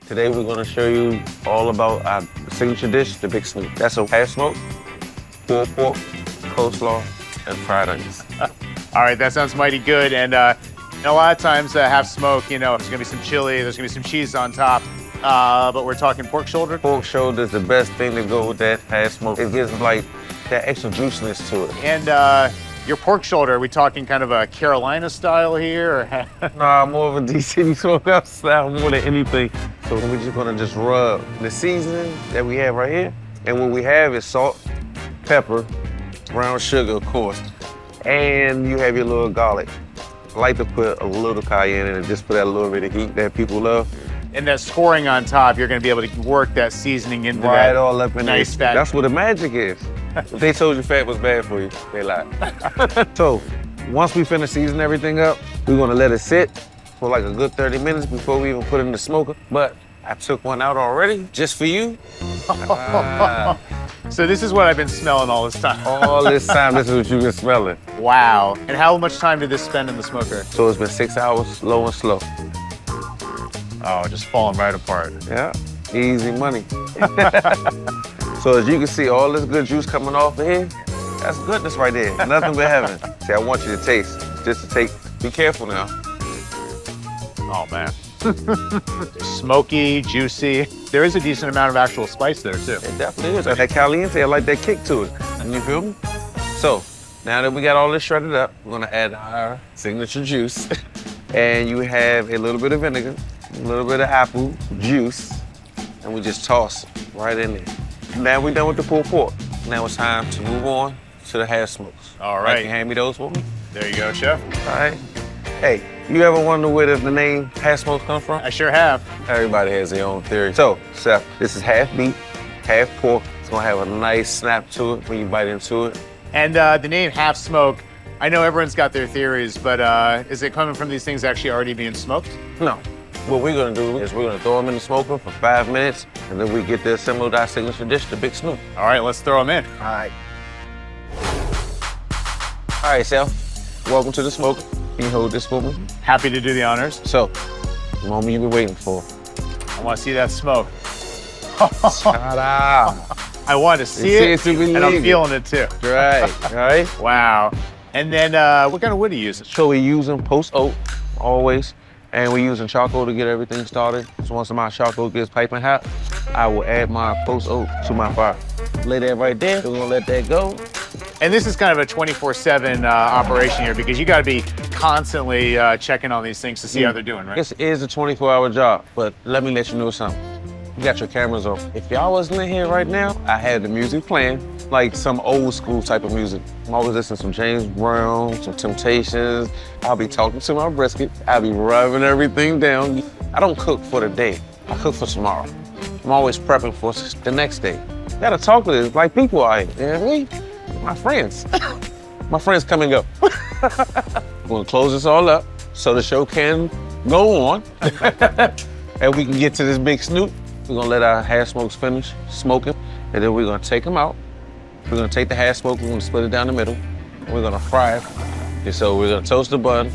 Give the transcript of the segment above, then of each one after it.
Today we're gonna show you all about our signature dish, the Big Snoop. That's a half smoke, pulled pork, coleslaw, and fried onions. All right, that sounds mighty good. And a lot of times half smoke, you know, there's gonna be some chili, there's gonna be some cheese on top. But we're talking pork shoulder. Pork shoulder is the best thing to go with that half smoke. It gives like that extra juiciness to it. And your pork shoulder, are we talking kind of a Carolina style here? Or Nah, more of a DCITY SMOKEHOUSE style more than anything. So we're just gonna just rub the seasoning that we have right here. And what we have is salt, pepper, brown sugar, of course. And you have your little garlic. I like to put a little cayenne in it, just for that little bit of heat that people love. And that scoring on top, you're gonna be able to work that seasoning into Right that all up in nice there. fat. That's what the magic is. If they told you fat was bad for you, they lied. So once we finish seasoning everything up, we're gonna let it sit for like a good 30 minutes before we even put it in the smoker. But I took one out already, just for you. So this is what I've been smelling all this time. All this time, this is what you've been smelling. Wow. And how much time did this spend in the smoker? So it's been 6 hours, low and slow. Oh, just falling right apart. Yeah, easy money. So as you can see, all this good juice coming off of here, that's goodness right there. Nothing but heaven. See, I want you to taste, just to take, be careful now. Oh, man. Smoky, juicy. There is a decent amount of actual spice there, too. It definitely is. That caliente, I like that kick to it. You feel me? So, now that we got all this shredded up, we're gonna add our signature juice. And you have a little bit of vinegar, a little bit of apple juice, and we just toss right in there. Now we're done with the pulled pork. Now it's time to move on to the half smokes. All right. Can you hand me those for me? There you go, chef. All right. Hey, you ever wonder where the name half smokes come from? I sure have. Everybody has their own theory. So, Seth, this is half beef, half pork. It's gonna have a nice snap to it when you bite into it. And the name half smoke, I know everyone's got their theories, but is it coming from these things actually already being smoked? No. What we're gonna do is we're gonna throw them in the smoker for 5 minutes, and then we get to assemble our signature dish, the Big Snoop. All right, let's throw them in. All right. All right, Seth. Welcome to the smoker. Can you hold this for me? Happy to do the honors. So, the moment you've been waiting for. I want to see that smoke. Shout out. I want to see it, to believe and I'm it. feeling it too. Right, all right? Wow. And then what kind of wood are you using? So we're using post oak, always. And we're using charcoal to get everything started. So once my charcoal gets piping hot, I will add my post oak to my fire. Lay that right there, we're gonna let that go. And this is kind of a 24/7 operation here because you got to be constantly checking on these things to see how they're doing, right? This is a 24-hour job, but let me let you know something. You got your cameras on. If y'all wasn't in here right now, I had the music playing, like some old school type of music. I'm always listening to some James Brown, some Temptations. I'll be talking to my brisket. I'll be rubbing everything down. I don't cook for the day. I cook for tomorrow. I'm always prepping for the next day. You gotta talk to this like people are. You know what I mean? My friends. My friends coming up. We're gonna close this all up so the show can go on. And we can get to this Big Snoop. We're gonna let our half smokes finish smoking, and then we're gonna take them out. We're gonna take the half smoke, we're gonna split it down the middle, and we're gonna fry it. And so we're gonna toast the bun,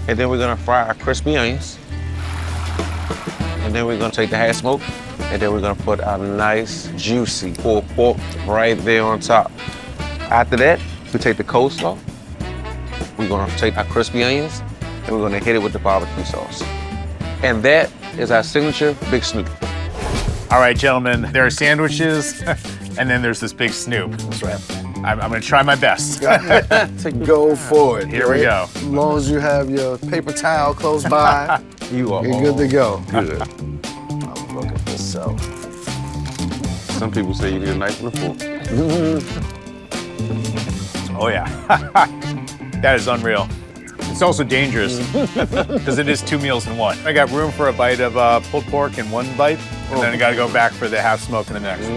and then we're gonna fry our crispy onions. And then we're gonna take the half smoke, and then we're gonna put our nice, juicy pulled pork right there on top. After that, we take the coleslaw, we're gonna take our crispy onions, and we're gonna hit it with the barbecue sauce. And that is our signature Big Snoop. All right, gentlemen, there are sandwiches, and then there's this Big Snoop. That's right. I'm going to try my best. Go for it. Here we go. As long as you have your paper towel close by, You are you're good to go. good. I'm looking for self. Some people say you need a knife and a fork. Oh, yeah. That is unreal. It's also dangerous because it is 2 meals in one. I got room for a bite of pulled pork in one bite, and then I got to go back for the half smoke in the next.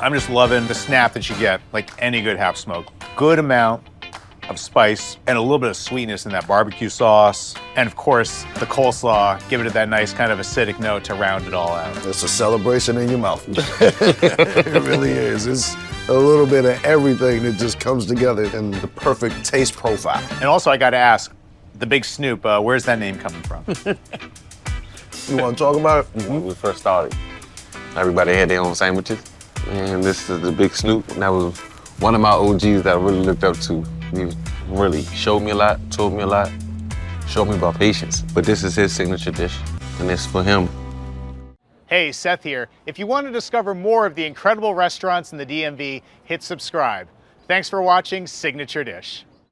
I'm just loving the snap that you get, like any good half smoke. Good amount of spice and a little bit of sweetness in that barbecue sauce. And of course, the coleslaw, giving it that nice kind of acidic note to round it all out. It's a celebration in your mouth. It really is. It's a little bit of everything that just comes together in the perfect taste profile. And also, I got to ask, The Big Snoop, where's that name coming from? You want to talk about it? When we first started, everybody had their own sandwiches. And this is the Big Snoop. And that was one of my OGs that I really looked up to. He really showed me a lot, told me a lot, showed me about patience. But this is his signature dish, and it's for him. Hey, Seth here. If you want to discover more of the incredible restaurants in the DMV, hit subscribe. Thanks for watching Signature Dish.